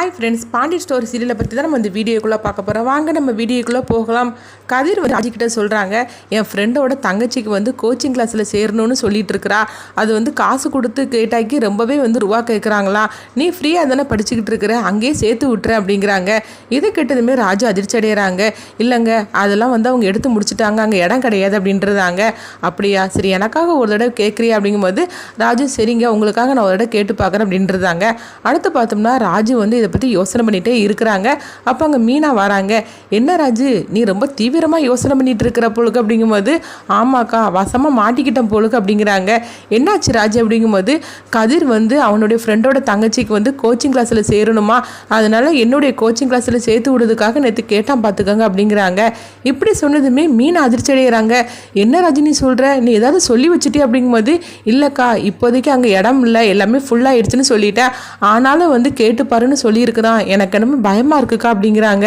Hi friends, Pandian story சீரியலை பற்றி தான் நம்ம இந்த வீடியோக்குள்ளே பார்க்க போகிறோம். வாங்க நம்ம வீடியோக்குள்ளே போகலாம். கதிர் வந்து ராஜிக்கிட்ட சொல்கிறாங்க, என் ஃப்ரெண்டோட தங்கச்சிக்கு வந்து கோச்சிங் கிளாஸில் சேரணும்னு சொல்லிட்டு இருக்கிறா. அது வந்து காசு கொடுத்து கேட்டாக்கி ரொம்பவே வந்து ரூபா கேட்குறாங்களா. நீ ஃப்ரீயாக தானே படிச்சுக்கிட்டு இருக்கிற, அங்கேயே சேர்த்து விட்டுற அப்படிங்கிறாங்க. இதை கேட்டதுமே ராஜு அதிர்ச்சி அடைகிறாங்க. இல்லைங்க, அதெல்லாம் வந்து அவங்க எடுத்து முடிச்சுட்டாங்க, அங்கே இடம் கிடையாது அப்படின்றதாங்க. அப்படியா, சரி எனக்காக ஒரு தடவை கேட்குறியா அப்படிங்கும்போது ராஜு சரிங்க உங்களுக்காக நான் ஒரு தடவை கேட்டு பார்க்குறேன் அப்படின்றதாங்க. அடுத்து பார்த்தோம்னா ராஜு வந்து இதை பற்றி யோசனை பண்ணிகிட்டே இருக்கிறாங்க. அப்போ அங்கே மீனா வராங்க. என்ன ராஜு, நீ ரொம்ப தீவிரமாக யோசனை பண்ணிட்டு இருக்கிற பொழுது அப்படிங்கும்போது ஆமாக்கா வசமாக மாட்டிக்கிட்டேன் பொழுது அப்படிங்கிறாங்க. என்னாச்சு ராஜு அப்படிங்கும்போது கதிர் வந்து அவனுடைய ஃப்ரெண்டோட தங்கச்சிக்கு வந்து கோச்சிங் கிளாஸில் சேரணுமா, அதனால என்னுடைய கோச்சிங் கிளாஸில் சேர்த்து விடுறதுக்காக நேற்று கேட்டான் பார்த்துக்கோங்க அப்படிங்கிறாங்க. இப்படி சொன்னதுமே மீனா அதிர்ச்சி அடைகிறாங்க. என்ன ராஜு நீ சொல்கிற, நீ ஏதாவது சொல்லி வச்சுட்டே அப்படிங்கும்போது இல்லைக்கா இப்போதைக்கு அங்கே இடம் இல்லை, எல்லாமே ஃபுல்லாகிடுச்சுன்னு சொல்லிட்டேன், ஆனாலும் வந்து கேட்டுப்பாருன்னு சொல்லியிருக்கிறான், எனக்கு என்னமோ பயமாக இருக்குக்கா அப்படிங்கிறாங்க.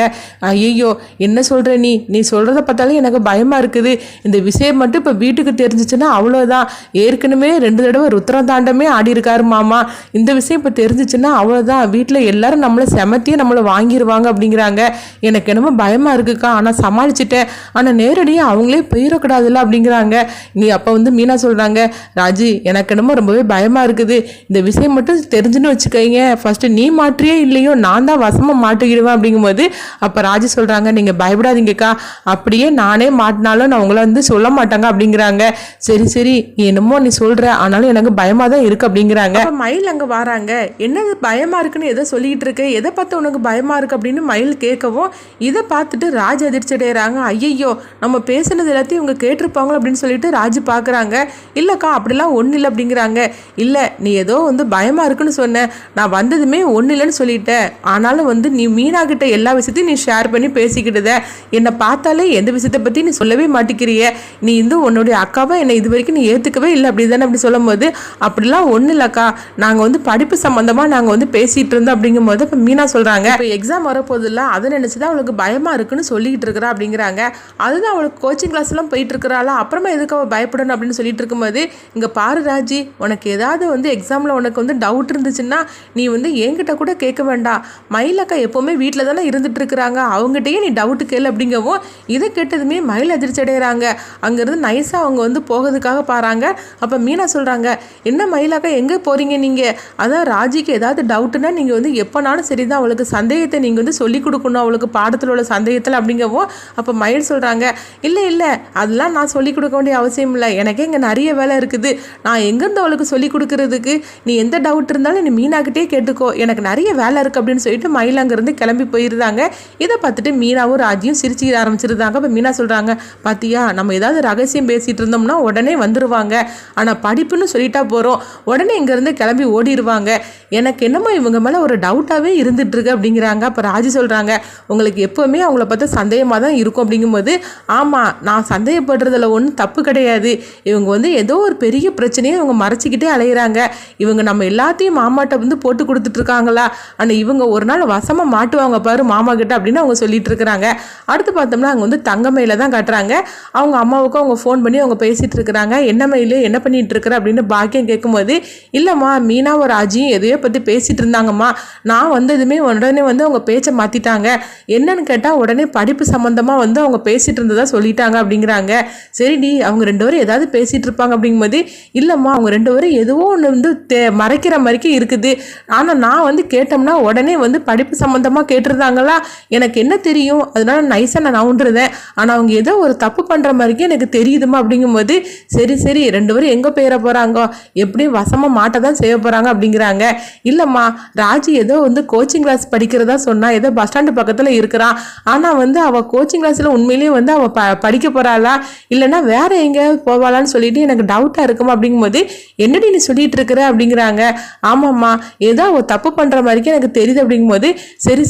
ஐயோ என்ன சொல்கிற நீ சொல்கிறத பார்த்தாலே எனக்கு பயமாக இருக்குது. இந்த விஷயம் மட்டும் இப்போ வீட்டுக்கு தெரிஞ்சிச்சுன்னா அவ்வளோதான். ஏற்கனவே 2 தடவை ருத்ரம் தாண்டமே ஆடி இருக்காரு மாமா. இந்த விஷயம் இப்போ தெரிஞ்சிச்சுன்னா அவ்வளோதான், வீட்டில் எல்லாரும் நம்மளை செமத்தியே நம்மளை வாங்கிடுவாங்க அப்படிங்கிறாங்க. எனக்கு என்னமோ பயமாக இருக்குக்கா, ஆனால் சமாளிச்சுட்டேன், ஆனால் நேரடியாக அவங்களே போயிடக்கூடாதுல்ல அப்படிங்கிறாங்க. நீ அப்போ வந்து மீனா சொல்கிறாங்க, ராஜு எனக்கு என்னமோ ரொம்பவே பயமாக இருக்குது, இந்த விஷயம் மட்டும் தெரிஞ்சுன்னு வச்சுக்கோங்க, ஃபஸ்ட்டு நீ மாற்றியே இல்லையோ நான் தான் வசமாக மாட்டிக்கிடுவேன் அப்படிங்கும்போது அப்போ ராஜு சொல்கிறாங்க, நீங்கள் பயப்படாதீங்கக்கா, அப்படியே நானே மாட்டினாலும் நான் உங்களை வந்து சொல்ல மாட்டாங்க அப்படிங்கிறாங்க. சரி சரி என்னமோ நீ சொல்கிற, ஆனாலும் எனக்கு பயமாக தான் இருக்குது அப்படிங்கிறாங்க. அப்போ மயில் அங்கே வராங்க. என்னது பயமாக இருக்குன்னு எதை சொல்லிக்கிட்டு இருக்கு, எதை பார்த்து உனக்கு பயமாக இருக்குது அப்படின்னு மயில் கேட்கவும் இதை பார்த்துட்டு ராஜு அதிர்ச்சி அடைகிறாங்க. ஐயையோ நம்ம பேசுனது எல்லாத்தையும் இவங்க கேட்டிருப்பாங்களோ அப்படின்னு சொல்லிட்டு ராஜு பார்க்குறாங்க. இல்லைக்கா அப்படிலாம் ஒன்றும் இல்லை அப்படிங்கிறாங்க. இல்லை நீ ஏதோ வந்து பயமாக இருக்குன்னு சொன்ன, நான் வந்ததுமே ஒன்றும் இல்லைன்னு சொல்லிட்டேன், ஆனாலும் வந்து நீ மீனா கிட்ட எல்லா விஷயத்தையும் நீ ஷேர் பண்ணி பேசிக்கிட்டுத, என்னை பார்த்தாலே எந்த விஷயத்தை பற்றி நீ சொல்லவே மாட்டேங்கிறிய, நீ வந்து உன்னுடைய அக்காவை என்னை இது வரைக்கும் நீ ஏற்றுக்கவே இல்லை அப்படி தானே அப்படி சொல்லும் போது அப்படிலாம் ஒன்றும் இல்லைக்கா, நாங்கள் வந்து படிப்பு சம்மந்தமாக நாங்கள் வந்து பேசிகிட்டு இருந்தோம் அப்படிங்கும்போது இப்போ மீனா சொல்கிறாங்க, இப்போ எக்ஸாம் வரப்போது இல்லை அதை நினச்சி தான் அவளுக்கு பயமாக இருக்குன்னு சொல்லிக்கிட்டு இருக்கிறா அப்படிங்கிறாங்க. அதுதான் அவளுக்கு கோச்சிங் கிளாஸ்லாம் போயிட்டு இருக்கிறாளா, அப்புறமா எதுக்கு அவள் பயப்படணும் அப்படின்னு சொல்லிட்டு இருக்கும்போது இங்கே பாரு ராஜி, உனக்கு ஏதாவது வந்து எக்ஸாமில் உனக்கு வந்து டவுட் இருந்துச்சுன்னா நீ வந்து என்கிட்ட கூட கேட்க வேண்டாம், மயிலக்கா எப்போவுமே வீட்டில் தானே இருந்துட்டு இருக்கிறாங்க, அவங்ககிட்டயே நீ டவுட்டு கேளு அப்படிங்கவும் இதை கேட்டதுமே மயில் அதிர்ச்சி அடைகிறாங்க. அங்கேருந்து நைஸாக அவங்க வந்து போகிறதுக்காக பாருங்க. அப்போ மீனா சொல்கிறாங்க, என்ன மயிலாக்கா எங்கே போகிறீங்க நீங்கள், அதான் ராஜிக்கு ஏதாவது டவுட்டுன்னா நீங்கள் வந்து எப்போனாலும் சரி தான் அவளுக்கு சந்தேகத்தை நீங்கள் வந்து சொல்லிக் கொடுக்கணும், அவளுக்கு பாடத்தில் உள்ள சந்தேகத்தில் அப்படிங்கவும் அப்போ மயில் சொல்கிறாங்க, இல்லை அதெல்லாம் நான் சொல்லிக் கொடுக்க வேண்டிய அவசியம் இல்லை, எனக்கே இங்கே நிறைய வேலை இருக்குது, நான் எங்கேருந்து அவளுக்கு சொல்லிக் கொடுக்கறதுக்கு, நீ எந்த டவுட் இருந்தாலும் நீ மீனாக்கிட்டே கேட்டுக்கோ, எனக்கு நிறைய வேலை இருக்குது அப்படின்னு சொல்லிட்டு மயில் அங்கேருந்து கிளம்பி போயிருந்தாங்க. இதை பார்த்துட்டு மீனாவும் ராஜியும் சிரிச்சிக்க ஆரம்பிச்சிருந்தாங்க. இப்போ மீனா சொல்கிறாங்க, பாத்தியா நம்ம ஏதாவது ரகசியம் பேசிகிட்டு இருந்தோம்னா உடனே வந்துடுவாங்க, ஆனால் படிப்புன்னு சொல்லிட்டா போகிறோம் உடனே இங்கேருந்து கிளம்பி ஓடிடுவாங்க, எனக்கு என்னமோ இவங்க மேலே ஒரு டவுட்டாகவே இருந்துகிட்ருக்கு அப்படிங்கிறாங்க. அப்போ ராஜி சொல்கிறாங்க, உங்களுக்கு எப்போவுமே அவங்கள பார்த்தா சந்தேகமாக தான் இருக்கும் அப்படிங்கும்போது ஆமாம் நான் சந்தேகப்படுறதுல ஒன்றும் தப்பு கிடையாது, இவங்க வந்து ஏதோ ஒரு பெரிய பிரச்சனையை இவங்க மறைச்சிக்கிட்டே அலையிறாங்க, இவங்க நம்ம எல்லாத்தையும் மாமாட்ட வந்து போட்டு கொடுத்துட்ருக்காங்களா, ஆனால் இவங்க ஒரு நாள் வசமாக மாட்டுவாங்க பாரு மாமா கிட்ட அப்படின்னு அவங்க சொல்லிட்டு இருக்கிறாங்க. அடுத்து பார்த்தோம்னா அங்கே வந்து தங்கமயில தான் காட்டுறாங்க. அவங்க அம்மாவுக்கும் அவங்க ஃபோன் பண்ணி அவங்க பேசிகிட்டு இருக்கிறாங்க. என்ன மயில் என்ன பண்ணிகிட்டு இருக்கிற அப்படின்னு பாக்கியம் கேட்கும்போது இல்லைம்மா மீனாவும் ராஜியும் எதையோ பற்றி பேசிகிட்டு இருந்தாங்கம்மா, நான் வந்ததுமே உடனே வந்து அவங்க பேச்சை மாற்றிட்டாங்க, என்னன்னு கேட்டால் உடனே படிப்பு சம்மந்தமாக வந்து அவங்க பேசிகிட்டு இருந்ததா சொல்லிட்டாங்க அப்படிங்கிறாங்க. சரிடி அவங்க 2 பேரும் ஏதாவது பேசிகிட்டு இருப்பாங்க அப்படிங்கும்போது இல்லைம்மா அவங்க 2 பேரும் எதுவோ ஒன்று வந்து மறைக்கிற மாதிரிக்கே இருக்குது, ஆனால் நான் வந்து கேட்டோம்னா உடனே வந்து படிப்பு சம்மந்தமாக கேட்டிருந்தாங்களா, எனக்கு என்ன தெரியும், அதனால நைஸாக நான் நவுண்டுருந்தேன், ஆனால் அவங்க ஏதோ ஒரு தப்பு பண்ணுற மாதிரிக்கே எனக்கு தெரியுதுமா அப்படிங்கும்போது சரி 2 பேரும் எங்கே போயிட போகிறாங்க, எப்படியும் வசமாக மாட்ட தான் செய்ய போகிறாங்க அப்படிங்கிறாங்க. இல்லைம்மா ராஜி ஏதோ வந்து கோச்சிங் கிளாஸ் படிக்கிறதா சொன்னா, ஏதோ பஸ் ஸ்டாண்டு பக்கத்தில் இருக்கிறான், ஆனால் வந்து அவள் கோச்சிங் கிளாஸில் உண்மையிலேயே வந்து அவள் படிக்க போகிறாளா இல்லைன்னா வேற எங்கே போவாளான்னு சொல்லிட்டு எனக்கு டவுட்டாக இருக்குமா அப்படிங்கும்போது என்னடி நீ சொல்லிட்டு இருக்கிற அப்படிங்கிறாங்க. ஆமாம்மா ஏதோ அவள் தப்பு பண்ணுற மாதிரிக்கே எனக்கு தெரியுது அப்படிங்கும்போது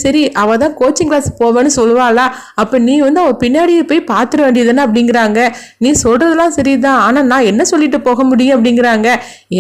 சரி அவள் தான் கோச்சிங் கிளாஸ் போவேன்னு சொல்லுவாளா, அப்போ நீ வந்து அவள் பின்னாடியே போய் பார்த்துட வேண்டியதுன்னு அப்படிங்கிறாங்க. நீ சொல்கிறதுலாம் சரிதான், ஆனால் நான் என்ன சொல்லிட்டு போக முடியும் அப்படிங்கிறாங்க.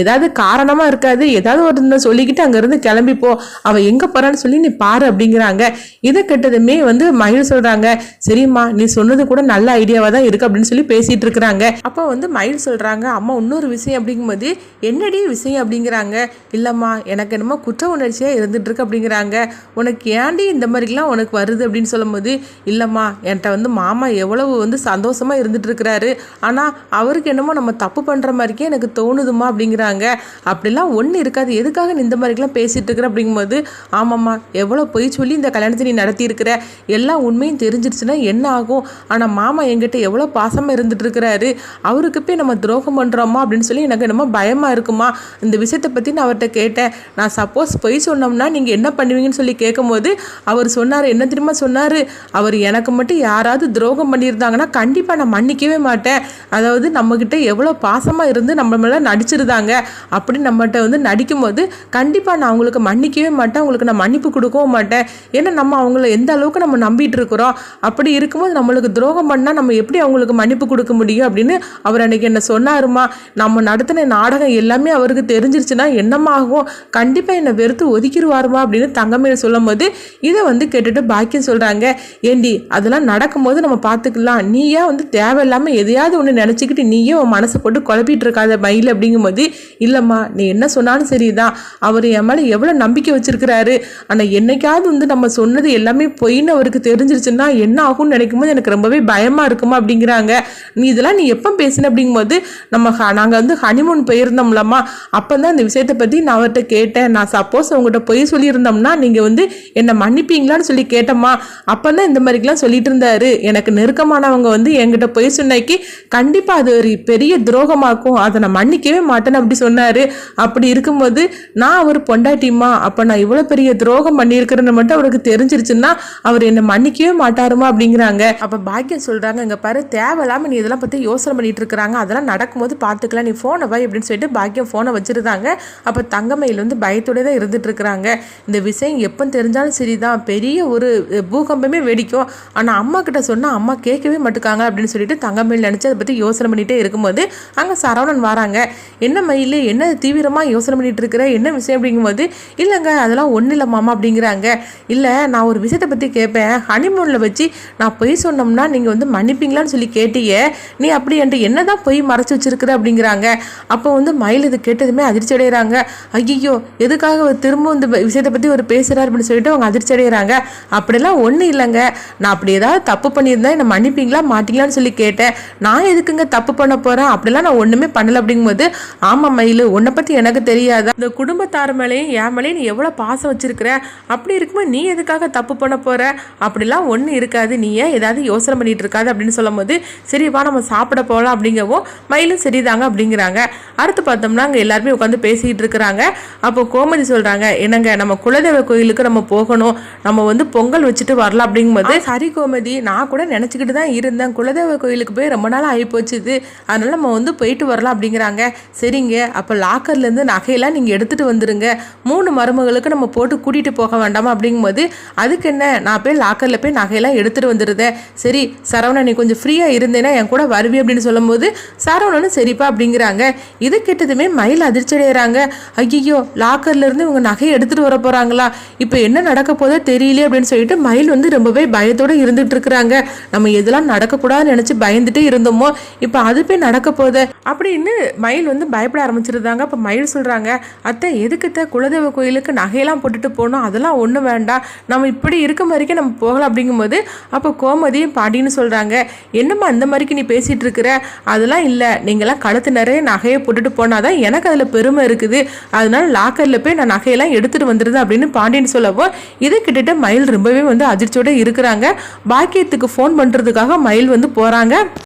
ஏதாவது காரணமாக இருக்காது, ஏதாவது ஒரு சொல்லிக்கிட்டு அங்கேருந்து கிளம்பிப்போ, அவள் எங்கே போகிறான்னு சொல்லி நீ பாரு அப்படிங்கிறாங்க. இதை கேட்டதுமே வந்து மயில் சொல்கிறாங்க, சரிம்மா நீ சொன்னது கூட நல்ல ஐடியாவாக தான் இருக்குது அப்படின்னு சொல்லி பேசிகிட்டு இருக்கிறாங்க. அப்போ வந்து மயில் சொல்கிறாங்க, அம்மா இன்னொரு விஷயம் அப்படிங்கும்போது என்னடி விஷயம் அப்படிங்கிறாங்க. இல்லைம்மா எனக்கு என்னமோ குற்ற உணர்ச்சியாக இருந்துகிட்ருக்கு அப்படிங்கிறாங்க. உனக்கு ஏன்டி இந்த மாதிரிலாம் உனக்கு வருது அப்படின்னு சொல்லும்போது, இல்லைம்மா என்கிட்ட வந்து மாமா எவ்வளவு வந்து சந்தோஷமாக இருந்துட்டு இருக்கிறாரு, ஆனால் அவருக்கு என்னமோ நம்ம தப்பு பண்ணுற மாதிரிக்கே எனக்கு தோணுதுமா அப்படிங்கிறாங்க. அப்படிலாம் ஒன்றும் இருக்காது, எதுக்காக நீ இந்த மாதிரிலாம் பேசிகிட்டு இருக்கிற அப்படிங்கும்போது, ஆமாம்மா எவ்வளோ பொய் சொல்லி இந்த கல்யாணத்தை நீ நடத்தியிருக்கிற, எல்லா உண்மையும் தெரிஞ்சிருச்சுன்னா என்ன ஆகும், ஆனால் மாமா என்கிட்ட எவ்வளோ பாசமாக இருந்துட்டு இருக்கிறாரு, அவருக்கு போய் நம்ம துரோகம் பண்ணுறோமா அப்படின்னு சொல்லி எனக்கு என்னமோ பயமாக இருக்குமா. இந்த விஷயத்தை பற்றி நான் அவர்கிட்ட கேட்டேன். நான் சப்போஸ் பொய் சொன்னோம்னா நீங்கள் என்ன பண்ணுவீங்கன்னு சொல்லி கேட்கும்போது அவர் சொன்னார், என்ன தெரியுமா சொன்னார், அவர் எனக்கு மட்டும் யாராவது துரோகம் பண்ணியிருந்தாங்கன்னா கண்டிப்பாக நான் மன்னிக்கவே மாட்டேன். அதாவது நம்மக்கிட்ட எவ்வளோ பாசமாக இருந்து நம்ம மேலே நடிச்சிருந்தாங்க, அப்படி நம்மகிட்ட வந்து நடிக்கும்போது கண்டிப்பாக நான் அவங்களுக்கு மன்னிக்கவே மாட்டேன், அவங்களுக்கு நான் மன்னிப்பு கொடுக்கவும் மாட்டேன். ஏன்னா நம்ம அவங்கள எந்த அளவுக்கு நம்ம நம்பிட்டு இருக்கிறோம், அப்படி இருக்கும்போது நம்மளுக்கு துரோகம் பண்ணால் நம்ம எப்படி அவங்களுக்கு மன்னிப்பு கொடுக்க முடியும் அப்படின்னு அவர் அன்னைக்கு என்ன சொன்னாருமா. நம்ம நடத்தின நாடகம் எல்லாமே அவருக்கு தெரிஞ்சிருச்சுன்னா என்னமாகும், கண்டிப்பாக என்னை வெறுத்து ஒதுக்கிடுவாருமா அப்படின்னு தங்கமேல் சொல்லும் போது இதை வந்து கேட்டுட்டு பாக்கியம் சொல்கிறாங்க, ஏண்டி அதெல்லாம் நடக்கும்போது நம்ம பார்த்துக்கலாம், நீயே வந்து தேவையில்லாமல் எதையாவது ஒன்று நினச்சிக்கிட்டு நீயே உன் மனசை போட்டு குழப்பிட்டு இருக்காத மயில் அப்படிங்கும்போது, இல்லைம்மா நீ என்ன சொன்னாலும் சரிதான், அவர் என் மேலே எவ்வளோ நம்பிக்கை வச்சிருக்கிறாரு, ஆனால் என்னைக்காவது வந்து நம்ம சொன்னது எல்லாமே பொய்ன்னு அவருக்கு தெரிஞ்சிருச்சுன்னா என்ன ஆகும்னு நினைக்கும் போது எனக்கு ரொம்பவே பயமாக இருக்குமா அப்படிங்கிறாங்க. நீ இதெல்லாம் நீ எப்போ பேசின அப்படிங்கும்போது, நாங்கள் வந்து ஹனிமூன் போயிருந்தோம்லம்மா, அப்போ தான் இந்த விஷயத்தை பற்றி நான் அவர்கிட்ட கேட்டேன், நான் சப்போஸ் உங்கள்கிட்ட பொய் சொல்லியிருந்தோம்னா நீங்கள் வந்து என்னை மன்னிப்பீங்களான்னு சொல்லி கேட்டோம்மா, அப்போ தான் இந்த மாதிரிலாம் சொல்லிட்டு இருந்தாரு, எனக்கு நெருக்கமானவங்க வந்து என்கிட்ட பொய் சொன்னைக்கு கண்டிப்பாக அது ஒரு பெரிய துரோகமாக்கும், அதை நான் மன்னிக்கவே மாட்டேன்னு அப்படி சொன்னார். அப்படி இருக்கும்போது நான் அவர் பொண்டாட்டிமா, அப்போ நான் இவ்வளோ பெரிய துரோகம் பண்ணியிருக்கிறேன்னு மட்டும் அவருக்கு தெரிஞ்சிருச்சுன்னா அவர் என்னை மன்னிக்கவே மாட்டாருமா அப்படிங்கிறாங்க. அப்போ பாக்கியம் சொல்கிறாங்க, இங்கே பாரு தேவையில்லாமல் நீ இதெல்லாம் பற்றி யோசனை பண்ணிட்டு இருக்கிறாங்க, அதெல்லாம் நடக்கும்போது பார்த்துக்கலாம், நீ ஃபோனை வை அப்படின்னு சொல்லிட்டு பாக்கியம் ஃபோனை வச்சுருந்தாங்க. அப்போ தங்கமயில் வந்து பயத்தோட தான் இருந்துட்டு இருக்கிறாங்க. இந்த விஷயம் எப்போ தெரிஞ்சாலும் சரிதான், பெரிய ஒரு பூகம்பமே வெடிக்கும், ஆனால் அம்மா கிட்ட சொன்னால் அம்மா கேட்கவே மாட்டுக்காங்க அப்படின்னு சொல்லிட்டு தங்கமயில் நினச்சி அதை பற்றி யோசனை பண்ணிகிட்டே இருக்கும்போது அங்கே சரவணன் வராங்க. என்ன மயில் என்ன தீவிரமாக யோசனை பண்ணிட்டு இருக்கிற, என்ன விஷயம் அப்படிங்கும்போது, இல்லைங்க அதெல்லாம் ஒன்றும் இல்லை மாமா அப்படிங்கிறாங்க. இல்லை நான் ஒரு விஷயத்தை பற்றி கேட்பேன், ஹனிமூனில் வச்சு நான் பொய் சொன்னோம்னா நீங்கள் வந்து மன்னிப்பீங்களான்னு சொல்லி கேட்டியே, நீ அப்படி என்கிட்ட என்ன தான் பொய் மறைச்சி வச்சிருக்கிற அப்படிங்கிறாங்க. அப்போ வந்து மயில் இது கேட்டதுமே அதிர்ச்சி அடைகிறாங்க. ஐயோ எதுக்காக திரும்ப இந்த விஷயத்தை பற்றி ஒரு பேசுகிறார் அப்படின்னு சொல்லிட்டு அவங்க அதிர்ச்சி அடைகிறாங்க. அப்படிலாம் ஒன்றும் இல்லைங்க, நான் அப்படி ஏதாவது தப்பு பண்ணியிருந்தேன் என்னை மன்னிப்பீங்களா மாட்டீங்களான்னு சொல்லி கேட்டேன், நான் எதுக்குங்க தப்பு பண்ண போகிறேன், அப்படிலாம் நான் ஒன்றுமே பண்ணலை அப்படிங்கும்போது, ஆமாம் மயில் உன்னை பற்றி எனக்கு தெரியாதா, இந்த குடும்பத்தார் மேலேயும் என் மேலேயும் நீ எவ்வளோ பாசம் வச்சிருக்கிற, அப்படி இருக்கும்போது நீ எதுக்காக தப்பு பண்ண போகிற, அப்படிலாம் ஒன்றும் இருக்காது, நீ ஏன் ஏதாவது யோசனை பண்ணிட்டு இருக்காது அப்படின்னு சொல்லும் போது, சரி வா நம்ம சாப்பிட போகலாம் அப்படிங்கவும் மயிலும் சரிதாங்க அப்படிங்கிறாங்க. அடுத்து பார்த்தோம்னா அங்கே எல்லாருமே உட்காந்து பேசிக்கிட்டு இருக்கிறாங்க. அப்போ கோமதி சொல்கிறாங்க, என்னங்க நம்ம குலதெய்வ கோயிலுக்கு நம்ம போகணும், நம்ம வந்து பொங்கல் வச்சுட்டு வரலாம் அப்படிங்கும்போது, சரி கோமதி நான் கூட நினச்சிக்கிட்டு தான் இருந்தேன், குலதெய்வ கோயிலுக்கு போய் ரொம்ப நாள் ஆகி போச்சுது, அதனால் நம்ம வந்து போயிட்டு வரலாம் அப்படிங்கிறாங்க. சரிங்க அப்போ லாக்கர்லேருந்து நகையெல்லாம் நீங்கள் எடுத்துகிட்டு வந்துடுங்க, 3 மருமகளுக்கு நம்ம போட்டு கூட்டிகிட்டு போக வேண்டாமா அப்படிங்கும்போது, அதுக்கு என்ன நான் போய் லாக்கரில் போய் நகையெல்லாம் எடுத்துகிட்டு வந்துடுதேன், சரி சரவணன் நீ கொஞ்சம் ஃப்ரீயாக இருந்தேன்னா என் கூட வருவி அப்படின்னு சொல்லும்போது சரவணனும் சரிப்பா அப்படிங்கிறாங்க. இது கேட்டதுமே மயில் அதிர்ச்சி அடைகிறாங்க. ஐயோ லாக்கர்ல இருந்து இவங்க நகையை எடுத்துட்டு வர போறாங்களா, இப்போ என்ன நடக்க போதோ தெரியல அப்படின்னு சொல்லிட்டு மயில் வந்து ரொம்பவே பயத்தோட இருந்துட்டு இருக்கிறாங்க. நம்ம எதெல்லாம் நடக்கக்கூடாதுன்னு நினைச்சு பயந்துட்டே இருந்தோமோ இப்போ அது போய் நடக்க போகுது அப்படின்னு மயில் வந்து பயப்பட ஆரம்பிச்சிருந்தாங்க. அப்போ மயில் சொல்றாங்க, அத்தை எதுக்குத்த குலதெய்வ கோயிலுக்கு நகையெல்லாம் போட்டுட்டு போனோம், அதெல்லாம் ஒன்றும் வேண்டாம், நம்ம இப்படி இருக்க மாதிரிக்கே நம்ம போகலாம் அப்படிங்கும்போது, அப்போ கோமதியும் பாட்டின்னு சொல்றாங்க, என்னம்மா அந்த மாதிரிக்கு நீ பேசிட்டு இருக்கிற, அதெல்லாம் இல்லை, நீங்களாம் கழுத்து நிறைய நகையை போட்டுட்டு போனாதான் எனக்கு அதில் பெருமை இருக்குது, அதனால லாக்கரில் போய் நான் நகையெல்லாம் எடுத்துகிட்டு வந்துடுது அப்படின்னு பாண்டியன் சொல்லவோ, இதை கிட்டத்தட்ட மயில் ரொம்பவே வந்து அதிர்ச்சியோடு இருக்கிறாங்க. பாக்கியத்துக்கு ஃபோன் பண்ணுறதுக்காக மயில் வந்து போகிறாங்க.